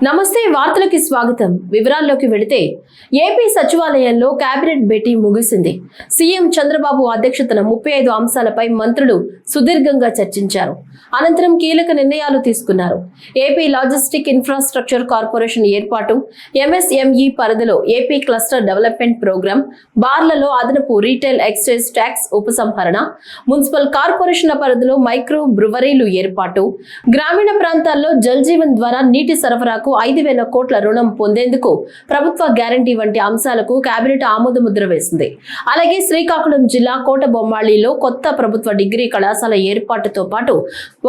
నమస్తే వార్తలకి స్వాగతం. వివరాల్లోకి వెళితే ఏపీ సచివాలయంలో కేబినెట్ భేటీ ముగిసింది. సీఎం చంద్రబాబు అధ్యక్షతన 35 అంశాలపై మంత్రులు సుదీర్ఘంగా చర్చించారు. అనంతరం కీలక నిర్ణయాలు తీసుకున్నారు. ఏపీ లాజిస్టిక్ ఇన్ఫ్రాస్ట్రక్చర్ కార్పొరేషన్ ఏర్పాటు, ఎంఎస్ఎంఈ పరిధిలో ఏపీ క్లస్టర్ డెవలప్మెంట్ ప్రోగ్రాం, బార్లలో అదనపు రీటైల్ ఎక్సైజ్ ట్యాక్స్ ఉపసంహరణ, మున్సిపల్ కార్పొరేషన్ల పరిధిలో మైక్రో బ్రువరీలు ఏర్పాటు, గ్రామీణ ప్రాంతాల్లో జల్ జీవన్ ద్వారా నీటి సరఫరాకు 5,000 కోట్ల రుణం పొందేందుకు ప్రభుత్వ గ్యారంటీ వంటి అంశాలకు కేబినెట్ ఆమోదముద్ర వేసింది. అలాగే శ్రీకాకుళం జిల్లా కోటబొమ్మాళిలో కొత్త ప్రభుత్వ డిగ్రీ కళాశాల ఏర్పాటుతో పాటు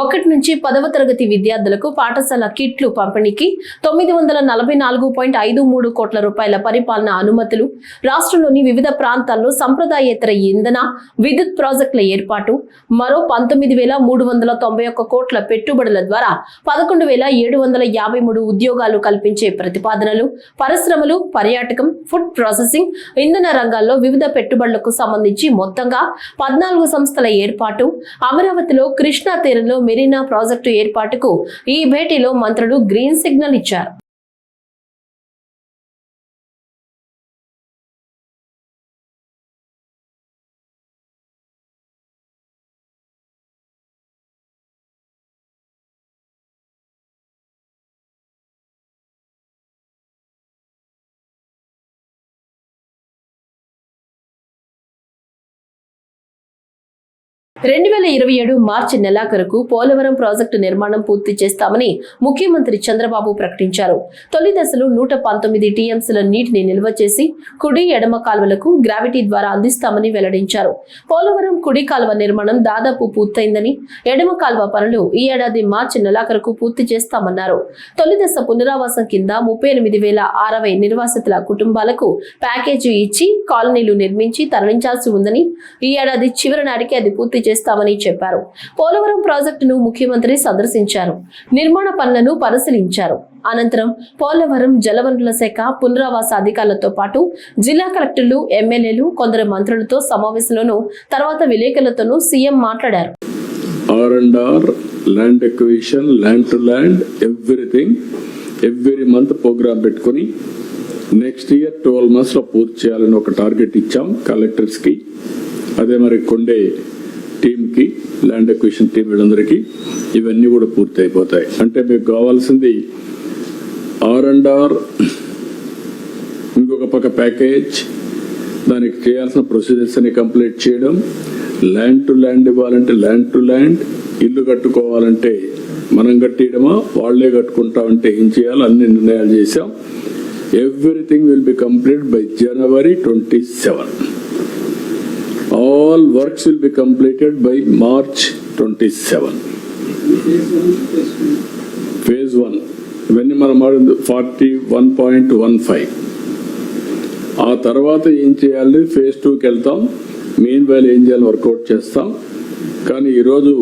1 నుంచి 10వ తరగతి విద్యార్థులకు పాఠశాల కిట్లు పంపిణీకి 944.53 కోట్ల రూపాయల పరిపాలన అనుమతులు, రాష్ట్రంలోని వివిధ ప్రాంతాల్లో సంప్రదాయేతర ఇంధన విద్యుత్ ప్రాజెక్టుల ఏర్పాటు, మరో 19,391 కోట్ల పెట్టుబడుల ద్వారా 11,753 ఉద్యోగాలు కల్పించే ప్రతిపాదనలు, పరిశ్రమలు, పర్యాటకం, ఫుడ్ ప్రాసెసింగ్, ఇంధన రంగాల్లో వివిధ పెట్టుబడులకు సంబంధించి మొత్తంగా 14 సంస్థల ఏర్పాటు, అమరావతిలో కృష్ణా తీరంలో మెరీనా ప్రాజెక్టు ఏర్పాటుకు ఈ భేటీలో మంత్రులు గ్రీన్ సిగ్నల్ ఇచ్చారు. మార్చి నెలాఖరుకు పోలవరం ప్రాజెక్టు నిర్మాణం పూర్తి చేస్తామని ముఖ్యమంత్రి చంద్రబాబు ప్రకటించారు. తొలి దశలో 119 టీఎంసీల నీటిని నిల్వ చేసి కుడి ఎడమ కాలువలకు గ్రావిటీ ద్వారా అందిస్తామని వెల్లడించారు. పోలవరం కుడి కాలువ నిర్మాణం దాదాపు పూర్తయిందని, ఎడమ కాలువ పనులు ఈ ఏడాది మార్చి నెలాఖరుకు పూర్తి చేస్తామన్నారు. తొలి దశ పునరావాసం కింద 38,060 నిర్వాసితుల కుటుంబాలకు ప్యాకేజీ ఇచ్చి కాలనీలు నిర్మించి తరలించాల్సి ఉందని, ఈ ఏడాది చివరి నాటికి అది పూర్తి చేస్తామని చెప్పారు. పోలవరం ప్రాజెక్టును ముఖ్యమంత్రి సందర్శించారు. నిర్మాణ పనులను పరిశీలించారు. అనంతరం పోలవరం జలవనరుల శాఖ పునరావాస అధికారులతో పాటు జిల్లా కలెక్టర్లు, ఎమ్మెల్యేలు, కొందరు మంత్రులతో సమావేశంలోనూ తర్వాత విలేకరులతోనూ సీఎం మాట్లాడారు. R&R, land acquisition, land to land, everything, every month program పెట్టుకుని నెక్స్ట్ ఇయర్ 12 months లో పూర్తి చేయాలని ఒక టార్గెట్ ఇచ్చాం కలెక్టర్స్ కి. అదే మరి కొండే టీంకి, ల్యాండ్ అక్విజిషన్ టీం వీళ్ళందరికీ ఇవన్నీ కూడా పూర్తి అయిపోతాయి. అంటే మీకు కావాల్సింది R&R, ఇంకొక పక్క ప్యాకేజ్, దానికి చేయాల్సిన ప్రొసీజర్స్ అన్ని కంప్లీట్ చేయడం, ల్యాండ్ టు ల్యాండ్ ఇవ్వాలంటే ల్యాండ్ టు ల్యాండ్, ఇల్లు కట్టుకోవాలంటే మనం కట్టియడమా వాళ్లే కట్టుకుంటామంటే ఏం చేయాలో అన్ని నిర్ణయాలు చేశాం. Everything will be complete by January 27. All works will be completed by March 27. Phase 1 ఇవన్నీ మనం 41.15. ఆ తర్వాత ఏం చేయాలి, ఫేజ్ 2కి వెళ్తాం. మెయిన్ వైల్ ఏం చేయాలి వర్కౌట్ చేస్తాం. కానీ ఈరోజు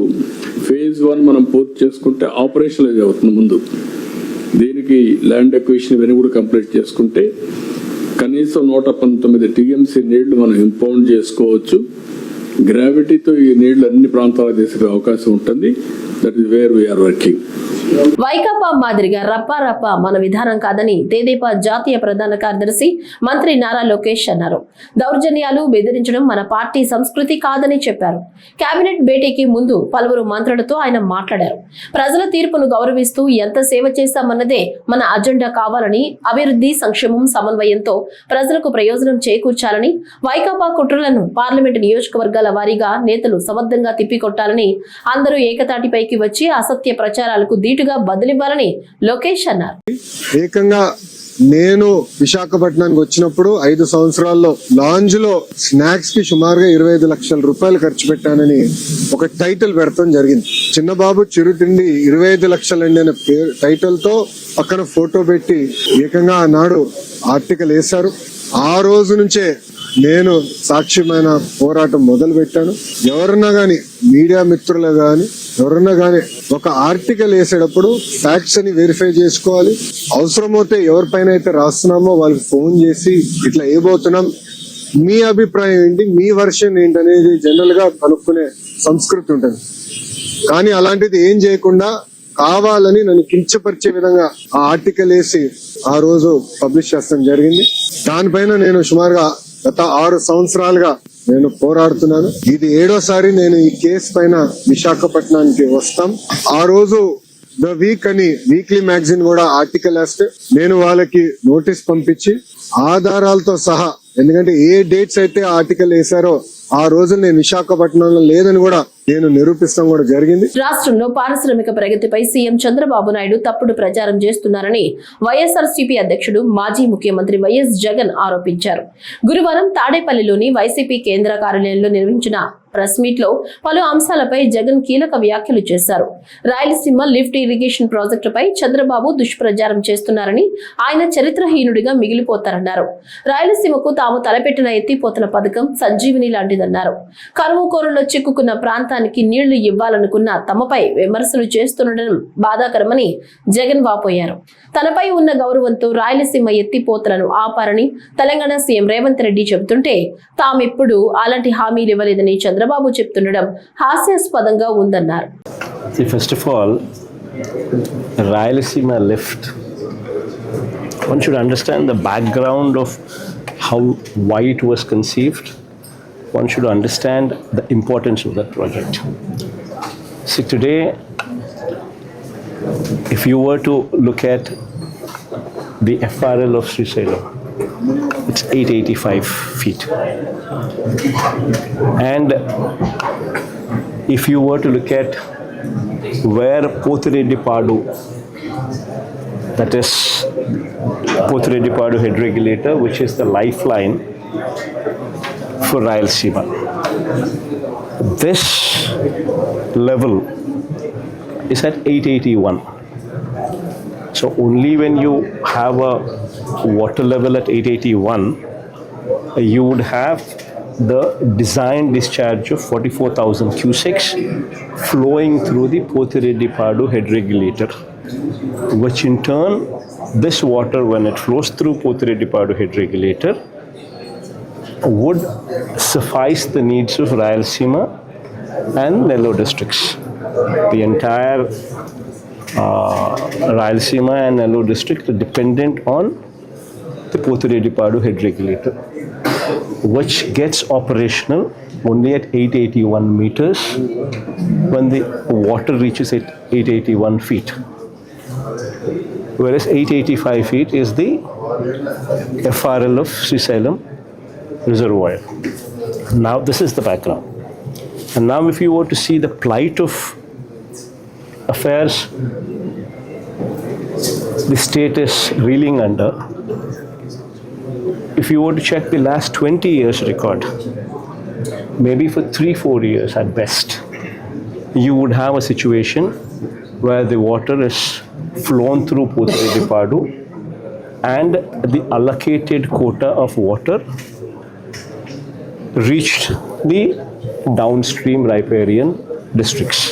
ఫేజ్ 1 మనం పూర్తి చేసుకుంటే ఆపరేషనలైజ్ అవుతుంది. ముందు దీనికి ల్యాండ్ అక్విజిషన్ ఇవన్నీ కూడా కంప్లీట్ చేసుకుంటే కనీసం 119 టీఎంసీ నీళ్లు మనం ఇంపౌండ్ చేసుకోవచ్చు. గ్రావిటీతో ఈ నీళ్లు అన్ని ప్రాంతాలకు తీసుకునే అవకాశం ఉంటుంది. That is where we are working. Vaikapa మాదిరిగా రప్పారప్ప మన విధానం కాదని తెదేపా జాతీయ ప్రధాన కార్యదర్శి మంత్రి నారా లోకేష్ అన్నారు. దౌర్జన్యాలు, బెదిరించడం మన పార్టీ సంస్కృతి కాదని చెప్పారు. కేబినెట్ భేటీకి ముందు పలువురు మంత్రులతో ఆయన మాట్లాడారు. ప్రజల తీర్పును గౌరవిస్తూ ఎంత సేవ చేశామన్నదే మన అజెండా కావాలని, అభివృద్ధి, సంక్షేమం, సమన్వయంతో ప్రజలకు ప్రయోజనం చేకూర్చాలని, వైకాపా కుట్రలను పార్లమెంటు నియోజకవర్గాల వారీగా నేతలు సమర్థంగా తిప్పికొట్టాలని, అందరూ ఏకతాటిపైకి వచ్చి అసత్య ప్రచారాలకు ధీటుగా బదిలివ్వాలని లోకేష్ అన్నారు. ఏకంగా నేను విశాఖపట్నానికి వచ్చినప్పుడు 5 సంవత్సరాల్లో లాంజ్ లో స్నాక్స్ కి సుమారుగా 25 లక్షల రూపాయలు ఖర్చు పెట్టానని ఒక టైటిల్ పెడతాం జరిగింది. చిన్నబాబు చిరుతిండి 25 లక్షలండి అనే టైటిల్ తో పక్కన ఫోటో పెట్టి ఏకంగా ఆనాడు ఆర్టికల్ వేశారు. ఆ రోజు నుంచే నేను సాక్ష్యమైన పోరాటం మొదలు పెట్టాను. ఎవరన్నా గాని, మీడియా మిత్రులు గాని ఎవరన్నా గాని ఒక ఆర్టికల్ వేసేటప్పుడు ఫ్యాక్ట్స్ అని వెరిఫై చేసుకోవాలి. అవసరమైతే ఎవరిపైన అయితే రాస్తున్నామో వాళ్ళకి ఫోన్ చేసి ఇట్లా ఏబోతున్నాం, మీ అభిప్రాయం ఏంటి, మీ వర్షన్ ఏంటి అనేది జనరల్ గా కనుక్కునే సంస్కృతి ఉంటుంది. కానీ అలాంటిది ఏం చేయకుండా కావాలని నన్ను కించపరిచే విధంగా ఆ ఆర్టికల్ వేసి ఆ రోజు పబ్లిష్ చేస్తాం జరిగింది. దానిపైన నేను సుమారుగా గత 6 సంవత్సరాలుగా నేను పోరాడుతున్నాను. ఇది 7వ నేను ఈ కేసు పైన విశాఖపట్నానికి వస్తాం. ఆ రోజు ద వీక్ అని వీక్లీ మ్యాగజైన్ కూడా ఆర్టికల్ వేస్తే నేను వాళ్ళకి నోటీస్ పంపించి ఆధారాలతో సహా, ఎందుకంటే ఏ డేట్స్ అయితే ఆర్టికల్ వేశారో ఆ రోజు నేను విశాఖపట్నంలో లేదని కూడా నేను నిరూపిస్తాం కూడా జరిగింది. రాష్ట్రంలో పారిశ్రామిక ప్రగతిపై సీఎం చంద్రబాబు నాయుడు తప్పుడు ప్రచారం చేస్తున్నారని వైఎస్ఆర్సీపీ అధ్యక్షుడు మాజీ ముఖ్యమంత్రి వైఎస్ జగన్ ఆరోపించారు. గురువారం తాడేపల్లిలోని వైసీపీ కేంద్ర కార్యాలయంలో నిర్వహించిన ప్రెస్ మీట్ లో పలు అంశాలపై జగన్ కీలక వ్యాఖ్యలు చేశారు. రాయలసీమ లిఫ్ట్ ఇరిగేషన్ ప్రాజెక్టుపై చంద్రబాబు దుష్ప్రచారం చేస్తున్నారని, ఆయన చరిత్రహీనుడిగా మిగిలిపోతారన్నారు. రాయలసీమకు తాము తలపెట్టిన ఎత్తిపోతల పథకం సంజీవిని లాంటిదన్నారు. కరువు కోరల్లో చిక్కుకున్న ప్రాంతానికి నీళ్లు ఇవ్వాలనుకున్న తమపై విమర్శలు చేస్తుండడం బాధాకరమని జగన్ వాపోయారు. తనపై ఉన్న గౌరవంతో రాయలసీమ ఎత్తిపోతలను ఆపారని తెలంగాణ సీఎం రేవంత్ రెడ్డి చెబుతుంటే తామెప్పుడు అలాంటి హామీలు ఇవ్వలేదని చంద్రబాబు చెప్తుండడం హాస్యాస్పదంగా ఉందన్నారు. First of all, Rayalaseema lift. One should understand the background of why it was conceived. One should understand the importance of that project. See, today, if you were to look at the FRL of Srisailam, it's 885 feet. And if you were to look at where Pothredipadu, that is Pothredipadu head regulator, which is the lifeline for Rayalaseema, this level is at 881. So only when you have a water level at 881, you would have the design discharge of 44,000 cusecs flowing through the Pothredipadu head regulator, which in turn, this water, when it flows through Pothredipadu head regulator, would suffice the needs of Rayalaseema and Nellore districts. The entire Rayalaseema and Nellore district are dependent on the Pothredipadu head regulator, which gets operational only at 881 meters when the water reaches 881 feet. Whereas 885 feet is the FRL of Srisailam reservoir. Now this is the background. And now if you were to see the plight of affairs the state is reeling under, if you were to check the last 20 years record, maybe for 3-4 years at best, you would have a situation where the water is flown through Pothredipadu and the allocated quota of water reached the downstream riparian districts.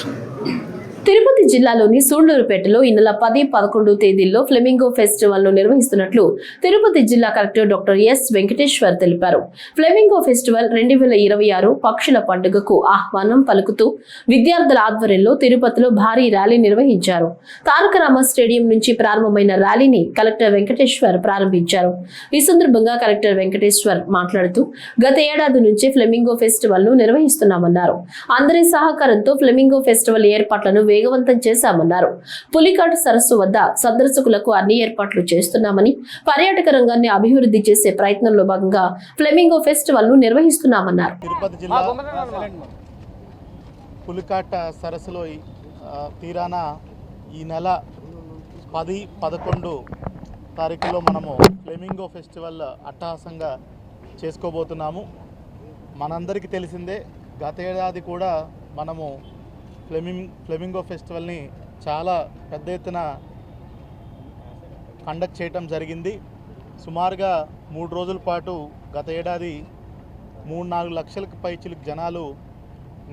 Tirupati జిల్లాలోని సూళ్లూరుపేటలో ఈ నెల 10-11 తేదీల్లో flamingo festival ను నిర్వహిస్తున్నట్లు తిరుపతి జిల్లా collector doctor yes Venkateshwar తెలిపారు. Flamingo festival 2026 పక్షుల పండుగకు ఆహ్వానం పలుకుతూ విద్యార్థుల ఆధ్వర్యంలో తిరుపతిలో భారీ ర్యాలీ నిర్వహించారు. తారకరామ స్టేడియం నుంచి ప్రారంభమైన ర్యాలీని కలెక్టర్ వెంకటేశ్వర్ ప్రారంభించారు. ఈ సందర్భంగా కలెక్టర్ వెంకటేశ్వర్ మాట్లాడుతూ గత ఏడాది నుంచి ఫ్లెమింగో ఫెస్టివల్ ను నిర్వహిస్తున్నామన్నారు. అందరి సహకారంతో ఫ్లెమింగో ఫెస్టివల్ ఏర్పాట్లను వేగవంతం చేశామన్నారు. పులికాట్ సరస్సు వద్ద సందర్శకులకు అన్ని ఏర్పాట్లు చేస్తున్నామని, పర్యాటక రంగాన్ని అభివృద్ధి చేసే ప్రయత్నంలో భాగంగా ఫ్లెమింగో ఫెస్టివల్ ను నిర్వహిస్తున్నామన్నారు. తిరుపతి జిల్లా పులికాట్ సరస్సులో తీరాన ఈ నెల 10-11 తారీఖులో మనము ఫ్లెమింగో ఫెస్టివల్ అట్టహాసంగా చేసుకోబోతున్నాము. మనందరికీ తెలిసిందే, గత ఏడాది కూడా మనము ఫ్లెమింగో ఫెస్టివల్ని చాలా పెద్ద ఎత్తున కండక్ట్ చేయటం జరిగింది. సుమారుగా 3 రోజుల పాటు గత ఏడాది 3-4 లక్షలకు పైచిలకు జనాలు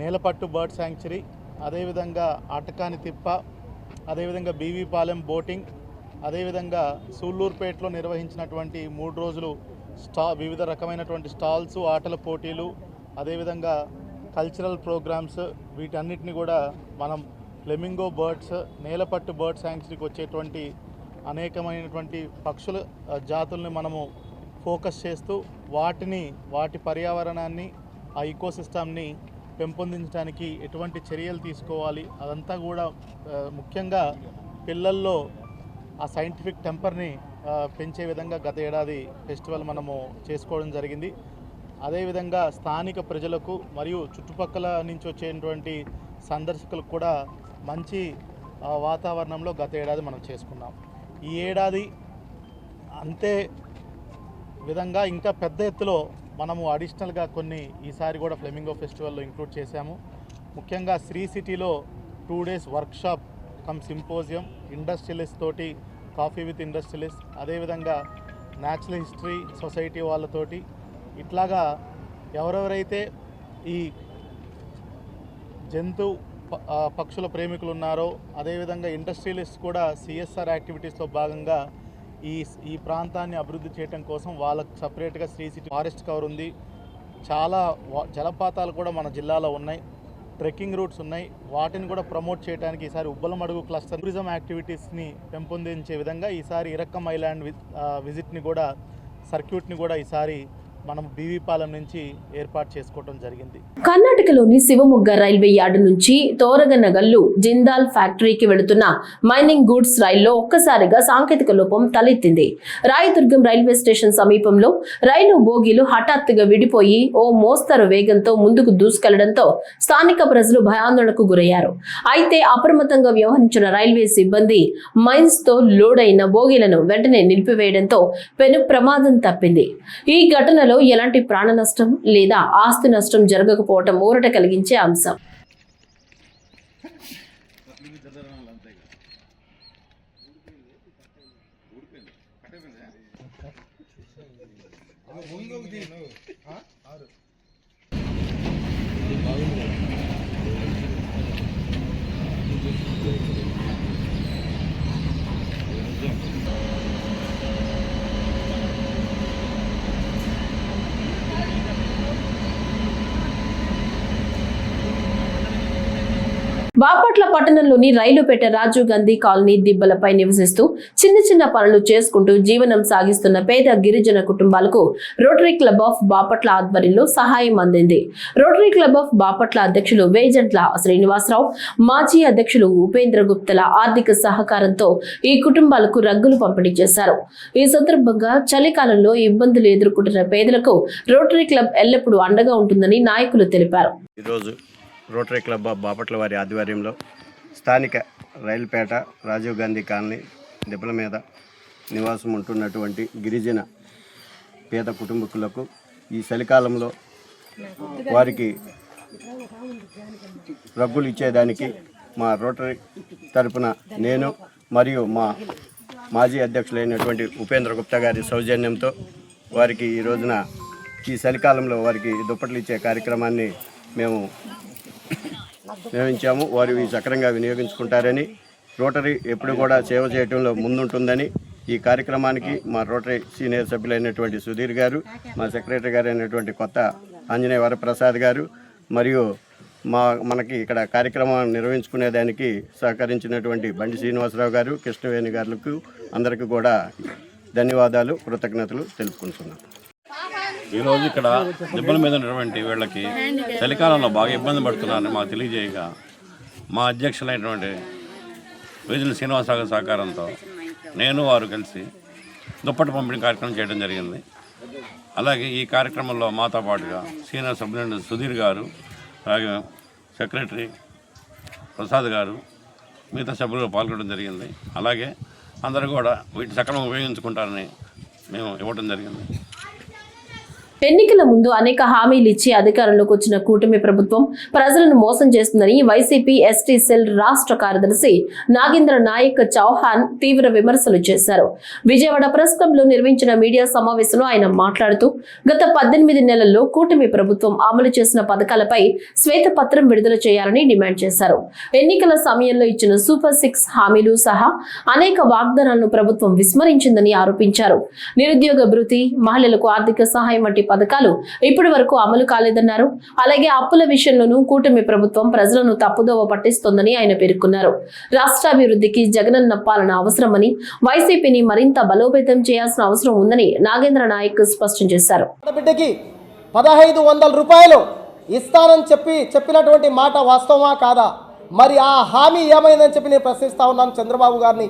నేలపట్టు బర్డ్ శాంక్చురీ, అదేవిధంగా ఆటకాని తిప్ప, అదేవిధంగా బీవీపాలెం బోటింగ్, అదేవిధంగా సూళ్లూరుపేటలో నిర్వహించినటువంటి 3 రోజులు వివిధ రకమైనటువంటి స్టాల్స్, ఆటల పోటీలు, అదేవిధంగా కల్చరల్ ప్రోగ్రామ్స్, వీటన్నిటిని కూడా మనం ఫ్లెమింగో బర్డ్స్, నేలపట్టు బర్డ్ శాంక్చురీకి వచ్చేటువంటి అనేకమైనటువంటి పక్షుల జాతుల్ని మనము ఫోకస్ చేస్తూ వాటి పర్యావరణాన్ని, ఆ ఈకోసిస్టమ్ని పెంపొందించడానికి ఎటువంటి చర్యలు తీసుకోవాలి అదంతా కూడా ముఖ్యంగా పిల్లల్లో ఆ సైంటిఫిక్ టెంపర్ని పెంచే విధంగా గత ఏడాది ఫెస్టివల్ మనము చేసుకోవడం జరిగింది. అదేవిధంగా స్థానిక ప్రజలకు మరియు చుట్టుపక్కల నుంచి వచ్చేటువంటి సందర్శకులకు కూడా మంచి వాతావరణంలో గత ఏడాది మనం చేసుకున్నాం. ఈ ఏడాది అంతే విధంగా ఇంకా పెద్ద ఎత్తులో మనము అడిషనల్గా కొన్ని ఈసారి కూడా ఫ్లెమింగో ఫెస్టివల్లో ఇంక్లూడ్ చేశాము. ముఖ్యంగా శ్రీ సిటీలో 2 days workshop come symposium, industrialist తోటి కాఫీ విత్ ఇండస్ట్రియలిస్ట్, అదేవిధంగా న్యాచురల్ హిస్టరీ సొసైటీ వాళ్ళతోటి ఇట్లాగా ఎవరెవరైతే ఈ పక్షుల ప్రేమికులు ఉన్నారో, అదేవిధంగా ఇండస్ట్రియలిస్ట్ కూడా సిఎస్ఆర్ యాక్టివిటీస్లో భాగంగా ఈ ప్రాంతాన్ని అభివృద్ధి చేయడం కోసం వాళ్ళకు సపరేట్గా శ్రీ సిటీ ఫారెస్ట్ కవర్ ఉంది. చాలా జలపాతాలు కూడా మన జిల్లాలో ఉన్నాయి, ట్రెక్కింగ్ రూట్స్ ఉన్నాయి. వాటిని కూడా ప్రమోట్ చేయడానికి ఈసారి ఉబ్బలమడుగు క్లస్టర్ టూరిజం యాక్టివిటీస్ని పెంపొందించే విధంగా ఈసారి ఇరక్కం ఐలాండ్ విజిట్ని కూడా సర్క్యూట్ని కూడా ఈసారి మనం బీవీపాలెం నుంచి ఏర్పాటు చేసుకోవడం జరిగింది. కర్ణాటకలోని శివమొగ్గ రైల్వే యార్డు నుంచి తోరగనగల్లు జిందాల్ ఫ్యాక్టరీకి వెళుతున్న మైనింగ్ గూడ్స్ రైల్లో ఒక్కసారిగా సాంకేతిక లోపం తలెత్తింది. రాయదుర్గం రైల్వే స్టేషన్ సమీపంలో రైలు బోగీలు హఠాత్తుగా విడిపోయి ఓ మోస్తరు వేగంతో ముందుకు దూసుకెళ్లడంతో స్థానిక ప్రజలు భయాందోళనకు గురయ్యారు. అయితే అప్రమత్తంగా వ్యవహరించిన రైల్వే సిబ్బంది మైన్స్ తో లోడ్ అయిన బోగీలను వెంటనే నిలిపివేయడంతో పెను ప్రమాదం తప్పింది. ఈ ఘటనలో ఎలాంటి ప్రాణ నష్టం లేదా ఆస్తి నష్టం జరగకపోవటం ఊరట కలిగించే అంశం. బాపట్ల పట్టణంలోని రైలుపేట రాజీవ్ గాంధీ కాలనీ దిబ్బలపై నివసిస్తూ చిన్న పనులు చేసుకుంటూ జీవనం సాగిస్తున్న పేద గిరిజన కుటుంబాలకు రోటరీ క్లబ్ ఆఫ్ బాపట్ల ఆధ్వర్యంలో సహాయం అందింది. రోటరీ క్లబ్ ఆఫ్ బాపట్ల అధ్యక్షులు వేజంట్ల శ్రీనివాసరావు, మాజీ అధ్యక్షులు ఉపేంద్ర గుప్తల ఆర్థిక సహకారంతో ఈ కుటుంబాలకు రగ్గులు పంపిణీ చేశారు. ఈ సందర్భంగా చలికాలంలో ఇబ్బందులు ఎదుర్కొంటున్న పేదలకు రోటరీ క్లబ్ ఎల్లప్పుడూ అండగా ఉంటుందని నాయకులు తెలిపారు. రోటరీ క్లబ్ ఆఫ్ బాపట్ల వారి ఆధ్వర్యంలో స్థానిక రైలుపేట రాజీవ్ గాంధీ కాలనీ దెబ్బల మీద నివాసం ఉంటున్నటువంటి గిరిజన పేద కుటుంబకులకు ఈ చలికాలంలో వారికి రగ్గులు ఇచ్చేదానికి మా రోటరీ తరపున నేను మరియు మా మాజీ అధ్యక్షులైనటువంటి ఉపేంద్ర గుప్తా గారి సౌజన్యంతో వారికి ఈ రోజున ఈ చలికాలంలో వారికి దుప్పట్లు ఇచ్చే కార్యక్రమాన్ని మేము నిర్వహించాము. వారు ఈ సక్రంగా వినియోగించుకుంటారని, రోటరీ ఎప్పుడు కూడా సేవ చేయడంలో ముందుంటుందని ఈ కార్యక్రమానికి మా రోటరీ సీనియర్ సభ్యులైనటువంటి సుధీర్ గారు, మా సెక్రటరీ గారు అయినటువంటి కొత్త ఆంజనేయ వరప్రసాద్ గారు మరియు మనకి ఇక్కడ కార్యక్రమం నిర్వహించుకునేదానికి సహకరించినటువంటి బండి శ్రీనివాసరావు గారు, కృష్ణవేణి గారులకు అందరికీ కూడా ధన్యవాదాలు, కృతజ్ఞతలు తెలుపుకుంటున్నాను. ఈరోజు ఇక్కడ దెబ్బల మీద ఉన్నటువంటి వీళ్ళకి చలికాలంలో బాగా ఇబ్బంది పడుతున్నారని మాకు తెలియజేయగా మా అధ్యక్షులైనటువంటి వేజుల శ్రీనివాసరావు సహకారంతో నేను వారు కలిసి దుప్పటి పంపిణీ కార్యక్రమం చేయడం జరిగింది. అలాగే ఈ కార్యక్రమంలో మాతో పాటుగా సీనియర్ సభ్యులు సుధీర్ గారు, అలాగే సెక్రటరీ ప్రసాద్ గారు, మిగతా సభ్యులు పాల్గొనడం జరిగింది. అలాగే అందరూ కూడా వీటి సక్రమంగా ఉపయోగించుకుంటారని మేము ఇవ్వడం జరిగింది. ఎన్నికల ముందు అనేక హామీలు ఇచ్చి అధికారంలోకి వచ్చిన కూటమి ప్రభుత్వం ప్రజలను మోసం చేస్తుందని వైసీపీ ఎస్టీ సెల్ రాష్ట్ర కార్యదర్శి నాగేంద్ర నాయక్ చౌహాన్ తీవ్ర విమర్శలు చేశారు. విజయవాడ ప్రెస్ క్లబ్ లో నిర్వహించిన మీడియా సమావేశంలో ఆయన మాట్లాడుతూ గత 18 నెలల్లో కూటమి ప్రభుత్వం అమలు చేసిన పథకాలపై శ్వేతపత్రం విడుదల చేయాలని డిమాండ్ చేశారు. ఎన్నికల సమయంలో ఇచ్చిన సూపర్ 6 హామీలు సహా అనేక వాగ్దానాలను ప్రభుత్వం విస్మరించిందని ఆరోపించారు. నిరుద్యోగ భృతి, మహిళలకు ఆర్థిక సహాయం వంటి పథకాలు ఇప్పటి వరకు అమలు కాలేదన్నారు. అలాగే అప్పుల విషయంలోనూ కూటమి ప్రభుత్వం ప్రజలను తప్పుదోవ పట్టిస్తోందని ఆయన పేర్కొన్నారు. రాష్ట్రాభివృద్ధికి జగనన్న పాలన అవసరమని, వైసీపీని మరింత బలోపేతం చేయాల్సిన అవసరం ఉందని నాగేంద్ర నాయక్ స్పష్టం చేశారు. బిడ్డకి 1500 రూపాయలు ఇస్తానని చెప్పినటువంటి మాట వాస్తవమా కాదా? మరి ఆ హామీ ఏమైందని చెప్పి నేను ప్రశ్నిస్తా ఉన్నాను చంద్రబాబు గారిని.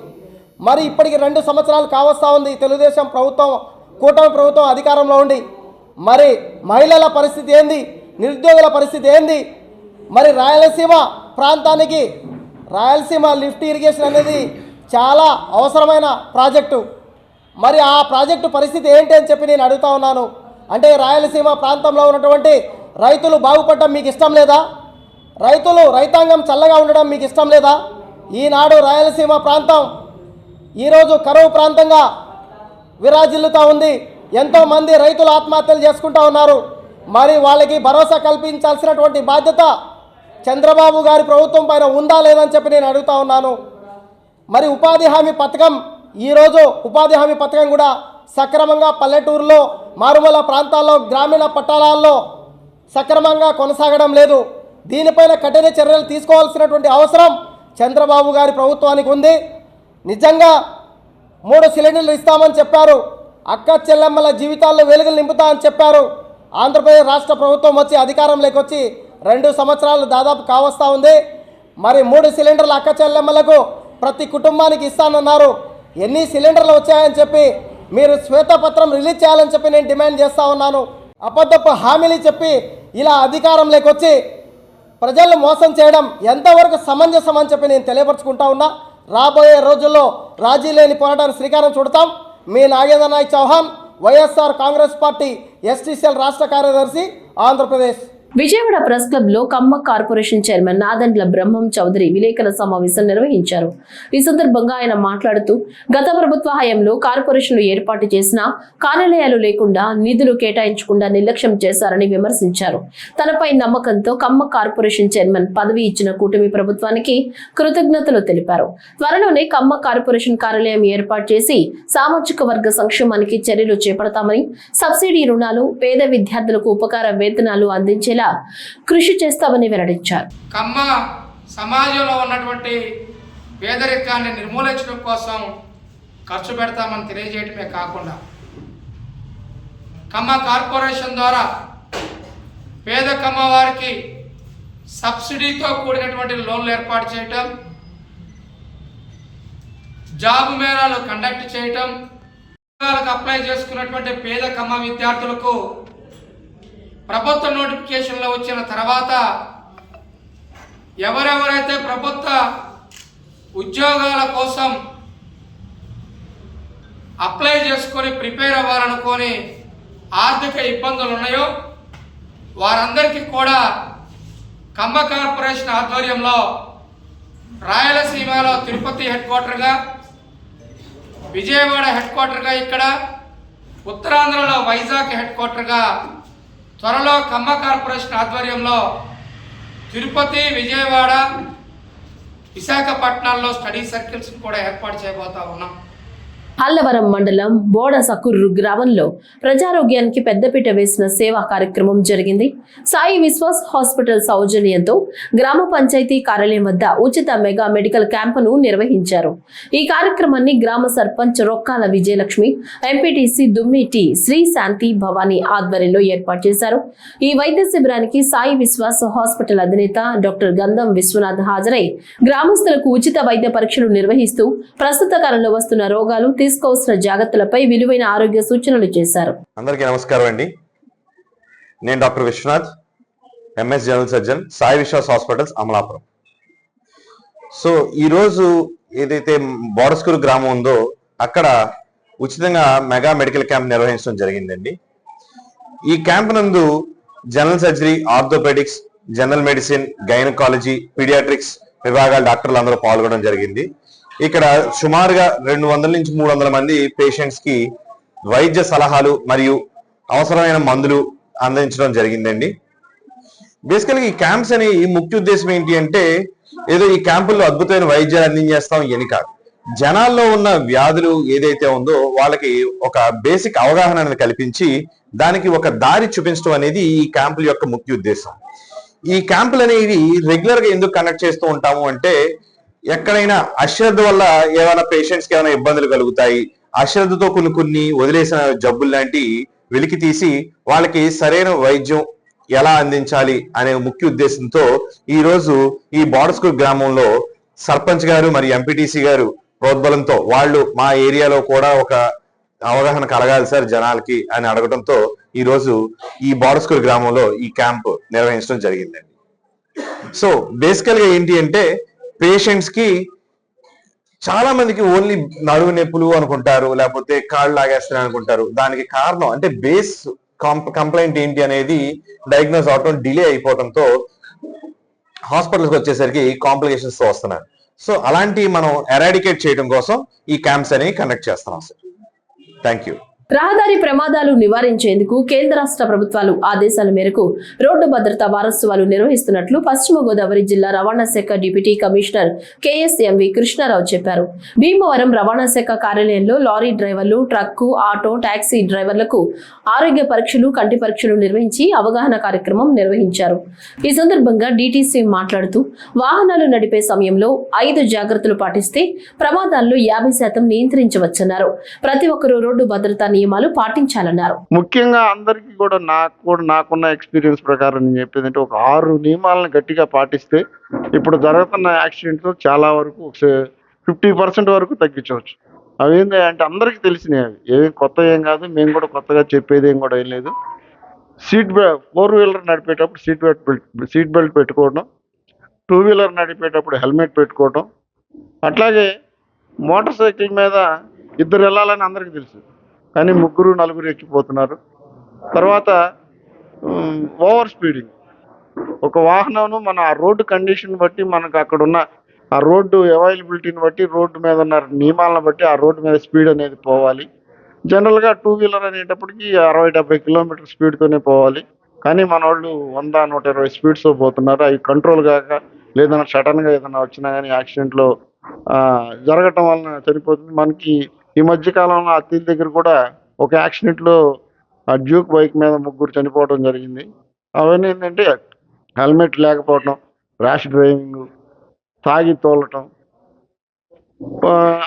మరి ఇప్పటికి 2 సంవత్సరాలు కావస్తా ఉంది తెలుగుదేశం ప్రభుత్వం, కూటమి ప్రభుత్వం అధికారంలో ఉండి. మరి మహిళల పరిస్థితి ఏంది? నిరుద్యోగుల పరిస్థితి ఏంది? మరి రాయలసీమ ప్రాంతానికి రాయలసీమ లిఫ్ట్ ఇరిగేషన్ అనేది చాలా అవసరమైన ప్రాజెక్టు. మరి ఆ ప్రాజెక్టు పరిస్థితి ఏంటి అని చెప్పి నేను అడుగుతా ఉన్నాను. అంటే రాయలసీమ ప్రాంతంలో ఉన్నటువంటి రైతులు బాగుపడడం మీకు ఇష్టం లేదా? రైతాంగం చల్లగా ఉండడం మీకు ఇష్టం లేదా? ఈనాడు రాయలసీమ ప్రాంతం ఈరోజు కరువు ప్రాంతంగా విరాజిల్లుతూ ఉంది. ఎంతోమంది రైతులు ఆత్మహత్యలు చేసుకుంటూ ఉన్నారు. మరి వాళ్ళకి భరోసా కల్పించాల్సినటువంటి బాధ్యత చంద్రబాబు గారి ప్రభుత్వం పైన ఉందా లేదని చెప్పి నేను అడుగుతా ఉన్నాను. మరి ఉపాధి హామీ పథకం, ఈరోజు ఉపాధి హామీ పథకం కూడా సక్రమంగా పల్లెటూరులో, మారుమూల ప్రాంతాల్లో, గ్రామీణ పట్టణాల్లో సక్రమంగా కొనసాగడం లేదు. దీనిపైన కఠిన చర్యలు తీసుకోవాల్సినటువంటి అవసరం చంద్రబాబు గారి ప్రభుత్వానికి ఉంది. నిజంగా 3 సిలిండర్లు ఇస్తామని చెప్పారు. అక్క చెల్లెమ్మల జీవితాల్లో వెలుగులు నింపుతా అని చెప్పారు. ఆంధ్రప్రదేశ్ రాష్ట్ర ప్రభుత్వం వచ్చి అధికారంలోకి వచ్చి 2 సంవత్సరాలు దాదాపు కావస్తా ఉంది. మరి 3 సిలిండర్లు అక్క చెల్లెమ్మలకు ప్రతి కుటుంబానికి ఇస్తానన్నారు. ఎన్ని సిలిండర్లు వచ్చాయని చెప్పి మీరు శ్వేతపత్రం రిలీజ్ చేయాలని చెప్పి నేను డిమాండ్ చేస్తూ ఉన్నాను. అబద్ధపు హామీలు చెప్పి ఇలా అధికారంలోకి వచ్చి ప్రజలను మోసం చేయడం ఎంతవరకు సమంజసం అని చెప్పి నేను తెలియపరచుకుంటా ఉన్నా. రాబోయే రోజుల్లో రాజీ లేని పోరాటానికి శ్రీకారం చుడతాం. మీ నాగేంద్ర నాయక్ చౌహాన్, వైఎస్ఆర్ కాంగ్రెస్ పార్టీ ఎస్టీసీఎల్ రాష్ట్ర కార్యదర్శి, ఆంధ్రప్రదేశ్. విజయవాడ ప్రెస్ క్లబ్ లో కమ్మ కార్పొరేషన్ చైర్మన్ నాదండ్ల బ్రహ్మం చౌదరి విలేకరుల సమావేశం నిర్వహించారు. ఈ సందర్భంగా ఆయన మాట్లాడుతూ, గత ప్రభుత్వ హయాంలో కార్పొరేషన్లు ఏర్పాటు చేసిన కార్యాలయాలు లేకుండా, నిధులు కేటాయించకుండా నిర్లక్ష్యం చేశారని విమర్శించారు. తనపై నమ్మకంతో కమ్మ కార్పొరేషన్ చైర్మన్ పదవి ఇచ్చిన కూటమి ప్రభుత్వానికి కృతజ్ఞతలు తెలిపారు. త్వరలోనే కమ్మ కార్పొరేషన్ కార్యాలయం ఏర్పాటు చేసి సామాజిక వర్గ సంక్షేమానికి చర్యలు చేపడతామని, సబ్సిడీ రుణాలు, పేద విద్యార్థులకు ఉపకార వేతనాలు అందించేలా కృషి చేస్తామని వెల్లడించారు. కమ్మ సమాజంలో ఉన్నటువంటి పేదరికాన్ని నిర్మూలించడం కోసం ఖర్చు పెడతామని తెలియజేయటమే కాకుండా, కమ్మ కార్పొరేషన్ ద్వారా పేద కమ్మ వారికి సబ్సిడీతో కూడినటువంటి లోన్లు ఏర్పాటు చేయటం, జాబ్ మేళాలు కండక్ట్ చేయటం, ఉద్యోగాలకు అప్లై చేసుకున్నటువంటి పేద కమ్మ విద్యార్థులకు ప్రభుత్వ నోటిఫికేషన్లో వచ్చిన తర్వాత ఎవరెవరైతే ప్రభుత్వ ఉద్యోగాల కోసం అప్లై చేసుకొని ప్రిపేర్ అవ్వాలనుకొని ఆర్థిక ఇబ్బందులు ఉన్నాయో వారందరికీ కూడా కమ్మ కార్పొరేషన్ ఆధ్వర్యంలో రాయలసీమలో తిరుపతి హెడ్ క్వార్టర్గా, విజయవాడ హెడ్ క్వార్టర్గా, ఇక్కడ ఉత్తరాంధ్రలో వైజాగ్ హెడ్ క్వార్టర్గా, త్వరలో కమ్మ కార్పొరేషన్ ఆధ్వర్యంలో తిరుపతి, విజయవాడ, విశాఖపట్నాల్లో స్టడీ సర్కిల్స్ కూడా ఏర్పాటు చేయబోతా ఉన్నాం. అల్లవరం మండలం బోడసకుర్రు గ్రామంలో ప్రజారోగ్యానికి పెద్దపీట వేసిన సేవా కార్యక్రమం జరిగింది. సాయి విశ్వాస్ హాస్పిటల్ సౌజన్యంతో గ్రామ పంచాయతీ కార్యాలయం వద్ద ఉచిత మెగా మెడికల్ క్యాంపును నిర్వహించారు. ఈ కార్యక్రమాన్ని గ్రామ సర్పంచ్ రొక్కాల విజయలక్ష్మి, ఎంపీటీసీ దుమ్మిటి శ్రీ శాంతి భవానీ ఆధ్వర్యంలో ఏర్పాటు చేశారు. ఈ వైద్య శిబిరానికి సాయి విశ్వాస్ హాస్పిటల్ అధినేత డాక్టర్ గంధం విశ్వనాథ్ హాజరై గ్రామస్తులకు ఉచిత వైద్య పరీక్షలు నిర్వహిస్తూ ప్రస్తుత కాలంలో వస్తున్న రోగాలు, తీసుకోవాల్సిన జాగ్రత్తలపై విలువైన ఆరోగ్య సూచనలు చేశారు. అందరికీ నమస్కారం అండి. నేను doctor Viswanath, MS general surgeon, Sai Viswas hospitals, Amalapuram. So ఈరోజు ఏదైతే బోడస్కూరు గ్రామం ఉందో అక్కడ ఉచితంగా మెగా మెడికల్ క్యాంప్ నిర్వహించడం జరిగిందండి. ఈ క్యాంప్ నందు general surgery, orthopaedics, general medicine, gynaecology, paediatrics విభాగాల డాక్టర్లు అందరూ పాల్గొనడం జరిగింది. ఇక్కడ సుమారుగా 200 నుంచి 300 మంది పేషెంట్స్ కి వైద్య సలహాలు మరియు అవసరమైన మందులు అందించడం జరిగిందండి. బేసికల్గా ఈ క్యాంప్స్ అని ముఖ్య ఉద్దేశం ఏంటి అంటే ఏదో ఈ క్యాంపుల్లో అద్భుతమైన వైద్యాలు అందించేస్తాం అని కాదు. జనాల్లో ఉన్న వ్యాధులు ఏదైతే ఉందో వాళ్ళకి ఒక బేసిక్ అవగాహన అనేది కల్పించి దానికి ఒక దారి చూపించడం అనేది ఈ క్యాంపుల యొక్క ముఖ్య ఉద్దేశం. ఈ క్యాంపులు అనేవి రెగ్యులర్ గా ఎందుకు కండక్ట్ చేస్తూ ఉంటాము అంటే, ఎక్కడైనా అశ్రద్ధ వల్ల ఏమైనా పేషెంట్స్ కి ఏమైనా ఇబ్బందులు కలుగుతాయి, అశ్రద్ధతో కొన్ని వదిలేసిన జబ్బులు లాంటి వెలికి తీసి వాళ్ళకి సరైన వైద్యం ఎలా అందించాలి అనే ముఖ్య ఉద్దేశంతో ఈ రోజు ఈ బోర్డర్స్కూర్ గ్రామంలో సర్పంచ్ గారు మరియు ఎంపీటీసీ గారు ప్రోద్బలంతో వాళ్ళు మా ఏరియాలో కూడా ఒక అవగాహన కలగాలి సార్ జనాలకి అని అడగడంతో ఈ రోజు ఈ బోర్డర్స్కూర్ గ్రామంలో ఈ క్యాంప్ నిర్వహించడం జరిగిందండి. సో బేసికల్ గా ఏంటి అంటే, పేషెంట్స్ కి చాలా మందికి ఓన్లీ నడువు నొప్పులు అనుకుంటారు, లేకపోతే కాళ్ళు లాగేస్తున్నాయి అనుకుంటారు. దానికి కారణం అంటే బేస్ కంప్లైంట్ ఏంటి అనేది డయాగ్నోస్ అవటం డిలే అయిపోవడంతో హాస్పిటల్కి వచ్చేసరికి కాంప్లికేషన్స్ వస్తున్నారు. సో అలాంటి మనం ఎరాడికేట్ చేయడం కోసం ఈ క్యాంప్స్ అనేవి కండక్ట్ చేస్తున్నాం సార్. Thank you. రహదారి ప్రమాదాలు నివారించేందుకు కేంద్ర రాష్ట్ర ప్రభుత్వాలు ఆదేశాల మేరకు రోడ్డు భద్రతా వారోత్సవాలు నిర్వహిస్తున్నట్లు పశ్చిమ గోదావరి జిల్లా రవాణా శాఖ డిప్యూటీ కమిషనర్ KSMV కృష్ణారావు చెప్పారు. భీమవరం రవాణా శాఖ కార్యాలయంలో లారీ డ్రైవర్లు, ట్రక్కు, ఆటో, టాక్సీ డ్రైవర్లకు ఆరోగ్య పరీక్షలు, కంటి పరీక్షలు నిర్వహించి అవగాహన కార్యక్రమం నిర్వహించారు. ఈ సందర్భంగా DTC మాట్లాడుతూ వాహనాలు నడిపే సమయంలో 5 జాగ్రత్తలు పాటిస్తే ప్రమాదాలను 50% నియంత్రించవచ్చన్నారు. ప్రతి ఒక్కరూ రోడ్డు భద్రతా నియమాలు పాటించాలన్నారు. ముఖ్యంగా అందరికీ కూడా నాకున్న ఎక్స్పీరియన్స్ ప్రకారం నేను చెప్పేది అంటే, ఒక 6 నియమాలను గట్టిగా పాటిస్తే ఇప్పుడు జరుగుతున్న యాక్సిడెంట్స్ చాలా వరకు 50% వరకు తగ్గించవచ్చు. అవి ఏంటి అంటే అందరికీ తెలిసినవి, అవి ఏమి కొత్త ఏం కాదు, మేము కూడా కొత్తగా చెప్పేది ఏం కూడా ఏం లేదు. సీట్ బెల్ట్, 4 వీలర్ నడిపేటప్పుడు సీట్ బెల్ట్ పెట్టుకోవడం, 2 వీలర్ నడిపేటప్పుడు హెల్మెట్ పెట్టుకోవడం, అట్లాగే మోటార్ సైకిల్ మీద 2 వెళ్ళాలని అందరికీ తెలుసు, కానీ 3, 4 ఎక్కిపోతున్నారు. తర్వాత ఓవర్ స్పీడింగ్. ఒక వాహనం మన ఆ రోడ్డు కండిషన్ బట్టి, మనకు అక్కడ ఉన్న ఆ రోడ్డు అవైలబిలిటీని బట్టి, రోడ్డు మీద ఉన్న నియమాలను బట్టి ఆ రోడ్డు మీద స్పీడ్ అనేది పోవాలి. జనరల్గా 2 వీలర్ అనేటప్పటికి 60-70 కిలోమీటర్ స్పీడ్తోనే పోవాలి, కానీ మన వాళ్ళు 100-120 స్పీడ్స్తో పోతున్నారు. అవి కంట్రోల్ కాక లేదన్నా సడన్గా ఏదైనా వచ్చినా కానీ యాక్సిడెంట్లో జరగటం వలన చనిపోతుంది. మనకి ఈ మధ్య కాలంలో అత్తిలి దగ్గర కూడా ఒక యాక్సిడెంట్లో ఆ డ్యూక్ బైక్ మీద 3 చనిపోవడం జరిగింది. అవన్నీ ఏంటంటే హెల్మెట్ లేకపోవటం, ర్యాష్ డ్రైవింగ్, తాగి తోలటం,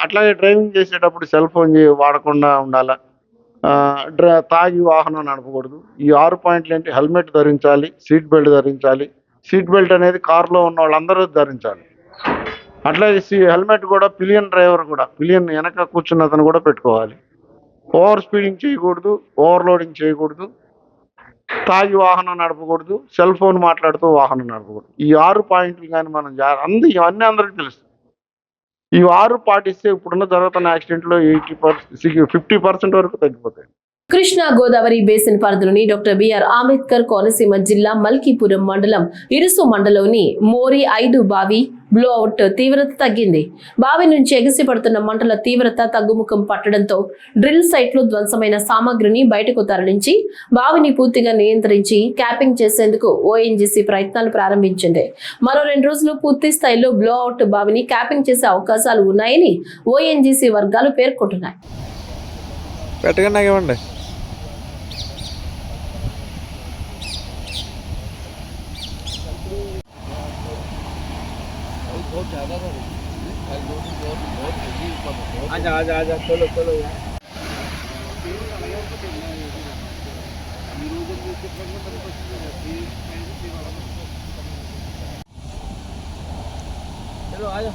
అట్లాగే డ్రైవింగ్ చేసేటప్పుడు సెల్ ఫోన్ వాడకుండా ఉండాలి, తాగి వాహనం నడపకూడదు. ఈ 6 పాయింట్లు ఏంటి, హెల్మెట్ ధరించాలి, సీట్ బెల్ట్ ధరించాలి. సీట్ బెల్ట్ అనేది కారులో ఉన్న వాళ్ళందరూ ధరించాలి. అట్లాగే హెల్మెట్ కూడా పిలియన్ డ్రైవర్ కూడా, పిలియన్ వెనక కూర్చున్న అతను కూడా పెట్టుకోవాలి. ఓవర్ స్పీడింగ్ చేయకూడదు, ఓవర్లోడింగ్ చేయకూడదు, తాగి వాహనం నడపకూడదు, సెల్ ఫోన్ మాట్లాడుతూ వాహనం నడపకూడదు. ఈ 6 పాయింట్లు కానీ మనం ఇవన్నీ అందరికీ తెలుసు. ఈ 6 పాటిస్తే ఇప్పుడున్న జరుగుతున్న యాక్సిడెంట్లో 50% వరకు తగ్గిపోతాయి. కృష్ణా గోదావరి బేసిన్ పరిధిలోని డాక్టర్ బిఆర్ అంబేద్కర్ కోనసీమ జిల్లా మల్కీపురం మండలం ఇరుసు మండలంలోని మోరి 5 బావి బ్లోఅవుట్ తీవ్రత తగ్గింది. బావి నుంచి ఎగిసి పడుతున్న మంటల తీవ్రత తగ్గుముఖం పట్టడంతో డ్రిల్ సైట్ లో ధ్వంసమైన సామాగ్రిని బయటకు తరలించి బావిని పూర్తిగా నియంత్రించి క్యాపింగ్ చేసేందుకు ONGC ప్రయత్నాలు ప్రారంభించింది. మరో 2 రోజులు పూర్తి స్థాయిలో బ్లోఅవుట్ బావిని క్యాపింగ్ చేసే అవకాశాలు ఉన్నాయని ONGC వర్గాలు పేర్కొంటున్నాయి. आजा चलो आजा।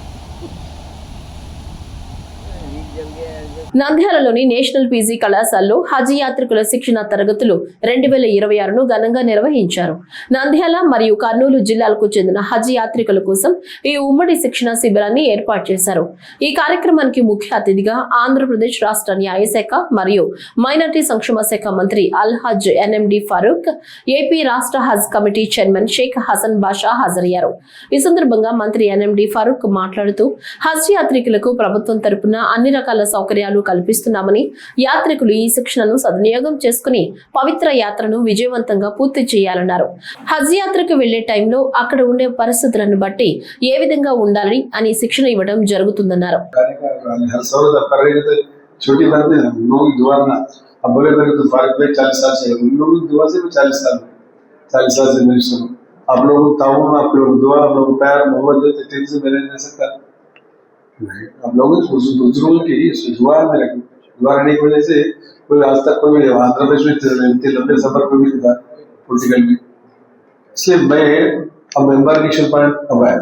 నంద్యాలలోని నేషనల్ PG కళాశాలలో హజ్ యాత్రికుల శిక్షణ తరగతులు 2026ను ఘనంగా నిర్వహించారు. నంద్యాల మరియు కర్నూలు జిల్లాలకు చెందిన హజ్ యాత్రికుల కోసం ఈ ఉమ్మడి శిక్షణ శిబిరాన్ని ఏర్పాటు చేశారు. ఈ కార్యక్రమానికి ముఖ్య అతిథిగా ఆంధ్రప్రదేశ్ రాష్ట్ర న్యాయశాఖ మరియు మైనార్టీ సంక్షేమ శాఖ మంత్రి అల్ హజ్ NMD ఫరూక్, ఏపీ రాష్ట్ర హజ్ కమిటీ చైర్మన్ షేక్ హసన్ బాషా హాజరయ్యారు. ఈ సందర్భంగా మంత్రి NMD ఫరూక్ మాట్లాడుతూ హజ్ యాత్రికులకు ప్రభుత్వం తరపున అన్ని రకాల సౌకర్యాలు కల్పిస్తున్నామని, యాత్రికులు ఈ శిక్షణను సద్వినియోగం చేసుకుని పవిత్ర యాత్రను విజయవంతంగా పూర్తి చేయాలన్నారు. హజ్ యాత్రకు వెళ్లే టైంలో అక్కడ ఉండే పరిస్థితులను బట్టి ఏ విధంగా ఉండాలని అని శిక్షణ ఇవ్వడం జరుగుతుందన్నారు. छोटी बात है, हम लोग दुआ ना अब बोले मेरे तो फारिग पे 40 साल से हम लोग दुआ से भी 40 साल से नहीं सुनो आप लोग ताऊ आप लोग दुआ आप लोग प्यार मोहब्बत देते ठीक से मेरे नहीं सकता नहीं आप लोग दूसरों की दुआ में रखें दुआ रहने की वजह से कोई आज तक कोई आंध्र प्रदेश में इतने लंबे सफर कोई नहीं था पोलिटिकल में, इसलिए मैं अब एम्बार्केशन पॉइंट अब आया.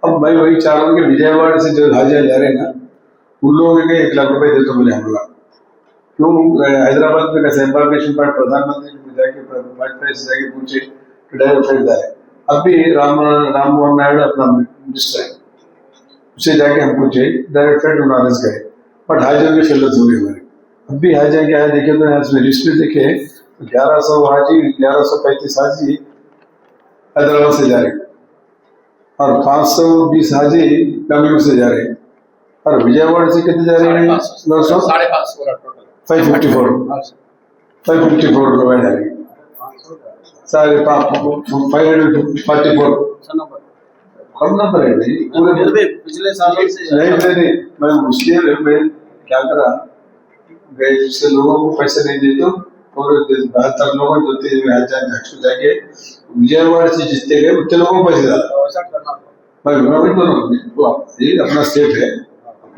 अब मैं वही चाह रहा हूँ कि विजयवाड़ा से जो हाजिया जा रहे हैं ना उन लोगों के 1 लाख रुपए दे तो मुझे हमला क्यों हैदराबाद में कैसे एम्बार्केशन पॉइंट प्रधानमंत्री को जाके प्राइस जाके पूछे डायरेक्ट फ्लाइट है. अब भी राम मोहन नायडू अपना मिनिस्टर है उससे जाके हम पूछे डायरेक्ट फ्लाइट बनारस गए बट हाजियों की किल्लत हो गई हमारी. अब भी हाजिया क्या है देखे तो इसमें लिस्ट में देखे 1100 हाजी 1135 हाजी हैदराबाद से जा रहे और 520 हाजी बेंगलुरु से जा रहे और विजयवाड़ा से कितने जा रहे हैं 554 लोग जा रहे हैं 544 कम नंबर है नहीं पूरे पिछले सालों से नहीं मैं मुश्किल में क्या करा गए जिससे लोगों को पैसे नहीं देते और 72 लोगों जो थे जाके विजयवाड़ा से जितने गए उतने लोगों को पैसे डाला ये अपना स्टेट है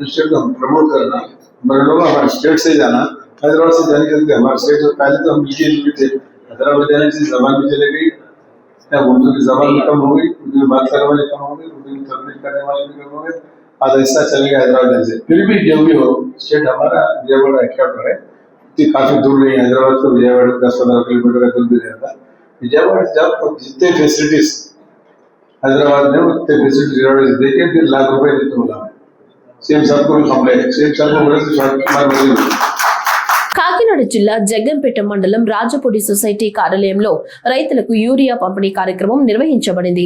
स्टेट को प्रमोट करना हमारे लोग हमारे स्टेट से जाना हैदराबाद से जाने के हमारे स्टेट में पहले तो हम मीडिया थे हैदराबाद जाने से जबान भी चले गई उर्दू की जबान भी कम हो गई उर्दू में बात करने वाले कम हो गए उर्दू में तबलीग करने वाले भी कम हो गए आज ऐसा चलेगा हैदराबाद जाने से फिर भी जो भी हो स्टेट हमारा विजयवाड़ा हेडक्वार्टर है काफी दूर नहीं हैदराबाद को विजयवाड़ा 10-15 किलोमीटर का दूर भी रहता विजयवाड़ा जब जितने फैसिलिटीज हैदराबाद में उतने फैसिलिटीज देके फिर लाख रुपए देते बोला सेम सबको कंप्लेंट सेम सबको बोले तो కాకినాడ జిల్లా జగ్గంపేట మండలం రాజపూడి సొసైటీ కార్యాలయంలో రైతులకు యూరియా పంపిణీ కార్యక్రమం నిర్వహించబడింది.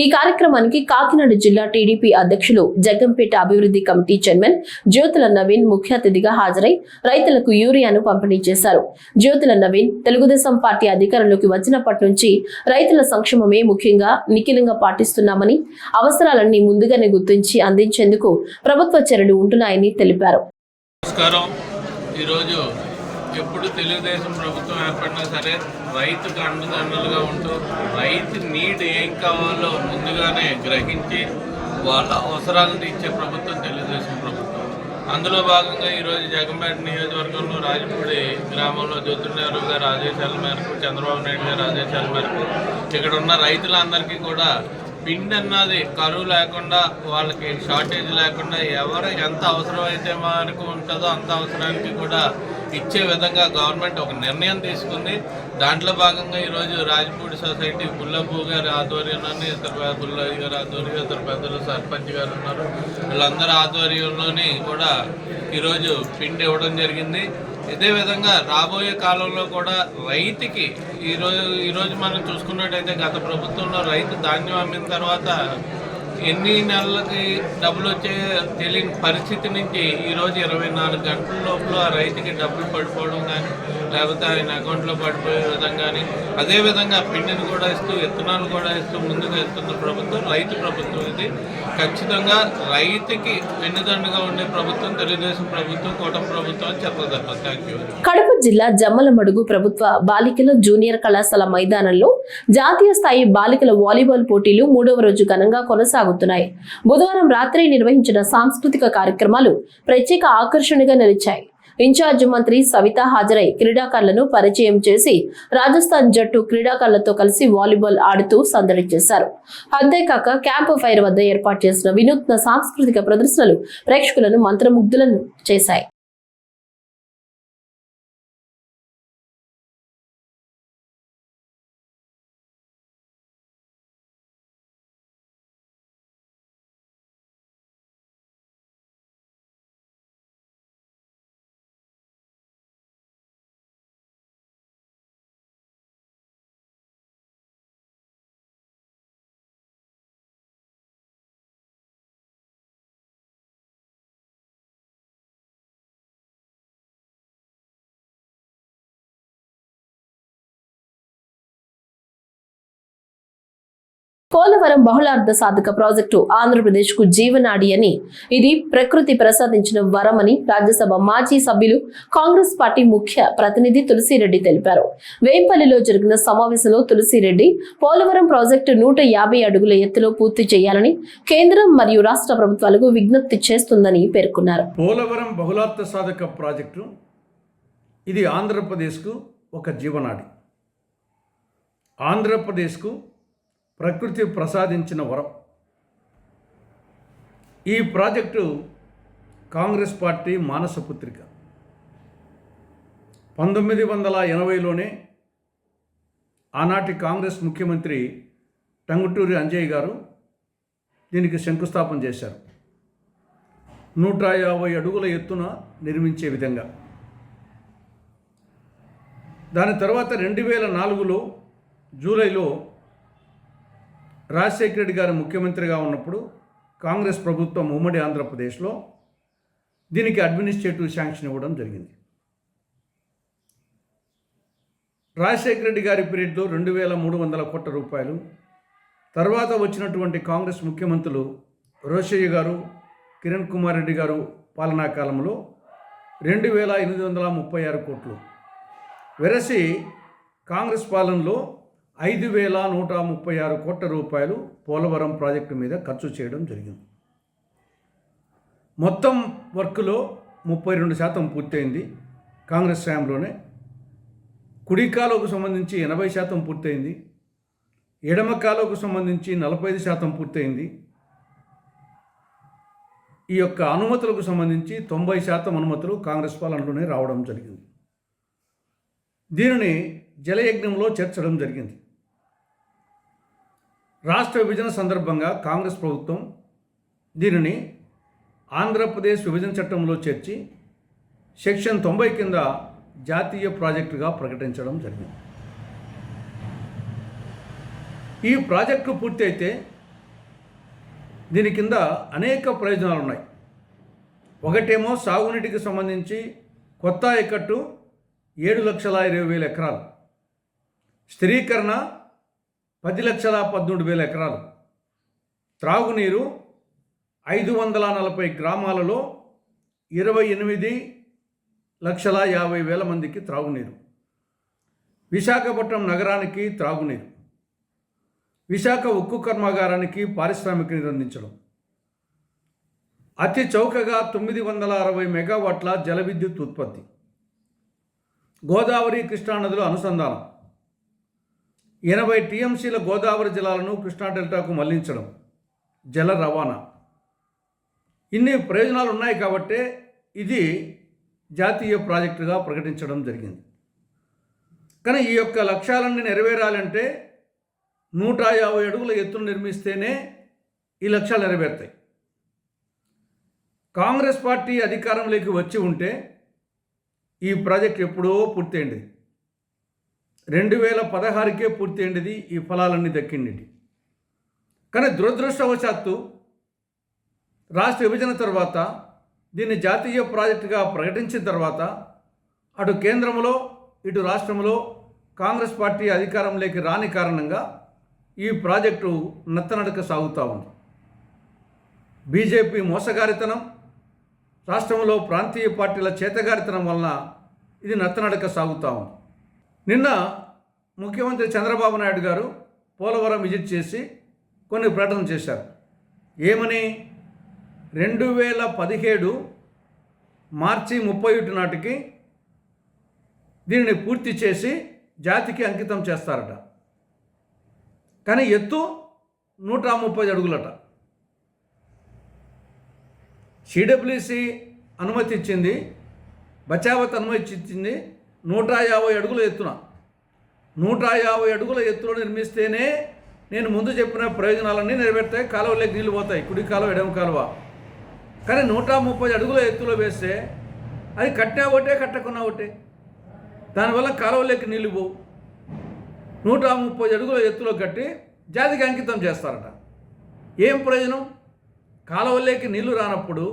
ఈ కార్యక్రమానికి కాకినాడ జిల్లా టీడీపీ అధ్యక్షులు జగ్గంపేట అభివృద్ధి కమిటీ చైర్మన్ జ్యోతుల నవీన్ ముఖ్య అతిథిగా హాజరై రైతులకు యూరియాను పంపిణీ చేశారు. జ్యోతుల నవీన్ తెలుగుదేశం పార్టీ అధికారంలోకి వచ్చినప్పటి నుంచి రైతుల సంక్షేమమే ముఖ్యంగా నిఖిలంగా పాటిస్తున్నామని, అవసరాలన్నీ ముందుగానే గుర్తించి అందించేందుకు ప్రభుత్వ చర్యలు ఉంటున్నాయని తెలిపారు. ఈరోజు ఎప్పుడు తెలుగుదేశం ప్రభుత్వం ఏర్పడినా సరే రైతుకు అండదండలుగా ఉంటూ రైతు నీడ్ ఏం కావాలో ముందుగానే గ్రహించి వాళ్ళ అవసరాలను తీర్చే ప్రభుత్వం తెలుగుదేశం ప్రభుత్వం. అందులో భాగంగా ఈరోజు జగ్గంపేట నియోజకవర్గంలో రాజపూడి గ్రామంలో జ్యోతుల నెహ్రూ గారి ఆదేశాల మేరకు, చంద్రబాబు నాయుడు గారి ఆదేశాల మేరకు ఇక్కడ ఉన్న రైతులందరికీ కూడా పిండి అన్నది కరువు లేకుండా, వాళ్ళకి షార్టేజ్ లేకుండా ఎవరు ఎంత అవసరం అయితే మనకు ఉంటుందో అంత అవసరానికి కూడా ఇచ్చే విధంగా గవర్నమెంట్ ఒక నిర్ణయం తీసుకుంది. దాంట్లో భాగంగా ఈరోజు రాజపూడి సొసైటీ బుల్లబ్బు గారి ఆధ్వర్యంలోని, ఇతర బుల్లయ్య గారి ఆధ్వర్యంలో, ఇతర పెద్దలు సర్పంచ్ గారు ఉన్నారు, వీళ్ళందరి ఆధ్వర్యంలోని కూడా ఈరోజు పిండి ఇవ్వడం జరిగింది. ఇదే విధంగా రాబోయే కాలంలో కూడా రైతుకి ఈరోజు మనం చూసుకున్నట్టయితే గత ప్రభుత్వంలో రైతు ధాన్యం అమ్మిన తర్వాత ఎన్ని నెలలకి డబ్బులు వచ్చే తెలియని పరిస్థితి నుంచి ఈరోజు 24 గంటల లోపల ఆ రైతుకి డబ్బులు పడిపోవడం కానీ, లేకపోతే ఆయన అకౌంట్లో పడిపోయే విధంగా కానీ, అదేవిధంగా పిండిని కూడా ఇస్తూ, విత్తనాలు కూడా ఇస్తూ ముందుకు వెళ్తున్న ప్రభుత్వం రైతు ప్రభుత్వం. ఇది ఖచ్చితంగా రైతుకి వెన్నుదండుగా ఉండే ప్రభుత్వం తెలుగుదేశం ప్రభుత్వం, కూటమి ప్రభుత్వం అని చెప్పదప్ప. Thank you. కడప జిల్లా జమ్మలమడుగు ప్రభుత్వ బాలికల జూనియర్ కళాశాల మైదానంలో జాతీయ స్థాయి బాలికల వాలీబాల్ పోటీలు 3వ రోజు ఘనంగా కొనసాగుతున్నాయి. బుధవారం రాత్రి నిర్వహించిన సాంస్కృతిక కార్యక్రమాలు ప్రత్యేక ఆకర్షణగా నిలిచాయి. ఇన్ఛార్జ్ మంత్రి సవిత హాజరై క్రీడాకారులను పరిచయం చేసి రాజస్థాన్ జట్టు క్రీడాకారులతో కలిసి వాలీబాల్ ఆడుతూ సందడి చేశారు. అంతేకాక క్యాంప్ ఫైర్ వద్ద ఏర్పాటు చేసిన వినూత్న సాంస్కృతిక ప్రదర్శనలు ప్రేక్షకులను మంత్రముగ్ధులను చేశాయి. పోలవరం బహుళార్థ సాధక ప్రాజెక్టు ఆంధ్రప్రదేశ్ కు జీవనాడి అని, ఇది ప్రకృతి ప్రసాదించిన వరమని రాజ్యసభ మాజీ సభ్యులు కాంగ్రెస్ పార్టీ ముఖ్య ప్రతినిధి తులసిరెడ్డి తెలిపారు. వేంపల్లిలో జరిగిన సమావేశంలో తులసిరెడ్డి పోలవరం ప్రాజెక్టు 150 అడుగుల ఎత్తులో పూర్తి చేయాలని కేంద్రం మరియు రాష్ట్ర ప్రభుత్వాలకు విజ్ఞప్తి చేస్తుందని పేర్కొన్నారు. పోలవరం బహుళార్థ సాధక ప్రాజెక్టు ఇది ఆంధ్రప్రదేశ్కు ఒక జీవనాడి. ఆంధ్రప్రదేశ్కు ప్రకృతి ప్రసాదించిన వరం. ఈ ప్రాజెక్టు కాంగ్రెస్ పార్టీ మానసపుత్రిక. 1980లోనే ఆనాటి కాంగ్రెస్ ముఖ్యమంత్రి టంగుటూరి అంజయ్య గారు దీనికి శంకుస్థాపన చేశారు. 150 అడుగుల ఎత్తున నిర్మించే విధంగా. దాని తర్వాత 2004లో జూలైలో రాజశేఖర రెడ్డి గారు ముఖ్యమంత్రిగా ఉన్నప్పుడు కాంగ్రెస్ ప్రభుత్వం ఉమ్మడి ఆంధ్రప్రదేశ్లో దీనికి అడ్మినిస్ట్రేటివ్ శాంక్షన్ ఇవ్వడం జరిగింది. రాజశేఖర రెడ్డి గారి పీరియడ్లో 2300 కోట్ల రూపాయలు, తర్వాత వచ్చినటువంటి కాంగ్రెస్ ముఖ్యమంత్రులు రోషయ్య గారు, కిరణ్ కుమార్ రెడ్డి గారు పాలనా కాలంలో 2836 కోట్లు. వెరసి కాంగ్రెస్ పాలనలో 5136 కోట్ల రూపాయలు పోలవరం ప్రాజెక్టు మీద ఖర్చు చేయడం జరిగింది. మొత్తం వర్క్లో 32% పూర్తయింది కాంగ్రెస్ హయాంలోనే. కుడి కాలువకు సంబంధించి 80% పూర్తయింది. ఎడమ కాలువకు సంబంధించి 45% పూర్తయింది. ఈ యొక్క అనుమతులకు సంబంధించి 90% అనుమతులు కాంగ్రెస్ పాలనలోనే రావడం జరిగింది. దీనిని జలయజ్ఞంలో చేర్చడం జరిగింది. రాష్ట్ర విభజన సందర్భంగా కాంగ్రెస్ ప్రభుత్వం దీనిని ఆంధ్రప్రదేశ్ విభజన చట్టంలో చేర్చి సెక్షన్ 90 కింద జాతీయ ప్రాజెక్టుగా ప్రకటించడం జరిగింది. ఈ ప్రాజెక్టు పూర్తి అయితే దీని కింద అనేక ప్రయోజనాలు ఉన్నాయి. ఒకటేమో సాగునీటికి సంబంధించి కొత్త ఆయకట్టు 7,20,000 ఎకరాలు, స్థిరీకరణ 10,13,000 ఎకరాలు, త్రాగునీరు 540 గ్రామాలలో 28,50,000 మందికి త్రాగునీరు, విశాఖపట్నం నగరానికి త్రాగునీరు, విశాఖ ఉక్కు కర్మాగారానికి పారిశ్రామిక నీరు అందించడం, అతి చౌకగా 960 మెగావాట్ల జల విద్యుత్ ఉత్పత్తి, గోదావరి కృష్ణా నదుల అనుసంధానం, 80 టీఎంసీల గోదావరి జలాలను కృష్ణా డెల్టాకు మళ్లించడం, జల రవాణా. ఇన్ని ప్రయోజనాలు ఉన్నాయి కాబట్టే ఇది జాతీయ ప్రాజెక్టుగా ప్రకటించడం జరిగింది. కానీ ఈ యొక్క లక్ష్యాలన్నీ నెరవేరాలంటే 150 అడుగుల ఎత్తును నిర్మిస్తేనే ఈ లక్ష్యాలు నెరవేరుతాయి. కాంగ్రెస్ పార్టీ అధికారంలోకి వచ్చి ఉంటే ఈ ప్రాజెక్ట్ ఎప్పుడో పూర్తయింది. 2016కే పూర్తయింది. ఈ ఫలాలన్నీ దక్కింది. కానీ దురదృష్టవశాత్తు రాష్ట్ర విభజన తర్వాత దీన్ని జాతీయ ప్రాజెక్టుగా ప్రకటించిన తర్వాత అటు కేంద్రంలో ఇటు రాష్ట్రంలో కాంగ్రెస్ పార్టీ అధికారంలోకి రాని కారణంగా ఈ ప్రాజెక్టు నత్తనడక సాగుతూ ఉంది. బీజేపీ మోసగారితనం, రాష్ట్రంలో ప్రాంతీయ పార్టీల చేతగారితనం వలన ఇది నత్తనడక సాగుతూ ఉంది. నిన్న ముఖ్యమంత్రి చంద్రబాబు నాయుడు గారు పోలవరం విజిట్ చేసి కొన్ని ప్రకటనలు చేశారు. ఏమని? 2017 మార్చి 31 నాటికి దీనిని పూర్తి చేసి జాతికి అంకితం చేస్తారట. కానీ ఎత్తు 130 అడుగులట. సిడబ్ల్యూసి అనుమతి ఇచ్చింది, బచావత్ అనుమతి ఇచ్చింది 150 అడుగుల ఎత్తున. 150 అడుగుల ఎత్తులో నిర్మిస్తేనే నేను ముందు చెప్పిన ప్రయోజనాలన్నీ నెరవేరుతాయి. కాలువలోకి నీళ్ళు పోతాయి, కుడి కాలువ ఎడమ కాలువ. కానీ 130 అడుగుల ఎత్తులో వేస్తే అది కట్టినా ఒకటే కట్టకున్నా ఒకటే, దానివల్ల కాలువలోకి నీళ్ళు పోవు. 130 అడుగుల ఎత్తులో కట్టి జాతికి అంకితం చేస్తారట. ఏం ప్రయోజనం? కాలువలోకి నీళ్లు రానప్పుడు,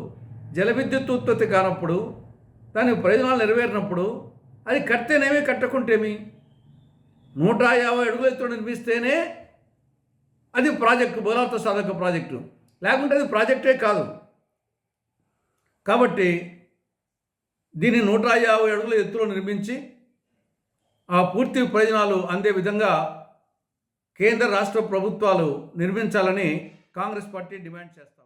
జల విద్యుత్ ఉత్పత్తి కానప్పుడు, దాని ప్రయోజనాలు నెరవేరినప్పుడు అది కడితేనేమి కట్టకుంటేమి? 150 అడుగుల ఎత్తులో నిర్మిస్తేనే అది ప్రాజెక్టు, బోలార్త సాధక ప్రాజెక్టు. లేకుంటే అది ప్రాజెక్టే కాదు. కాబట్టి దీన్ని 150 అడుగుల ఎత్తులో నిర్మించి ఆ పూర్తి ప్రయోజనాలు అందే విధంగా కేంద్ర రాష్ట్ర ప్రభుత్వాలు నిర్మించాలని కాంగ్రెస్ పార్టీ డిమాండ్ చేస్తారు.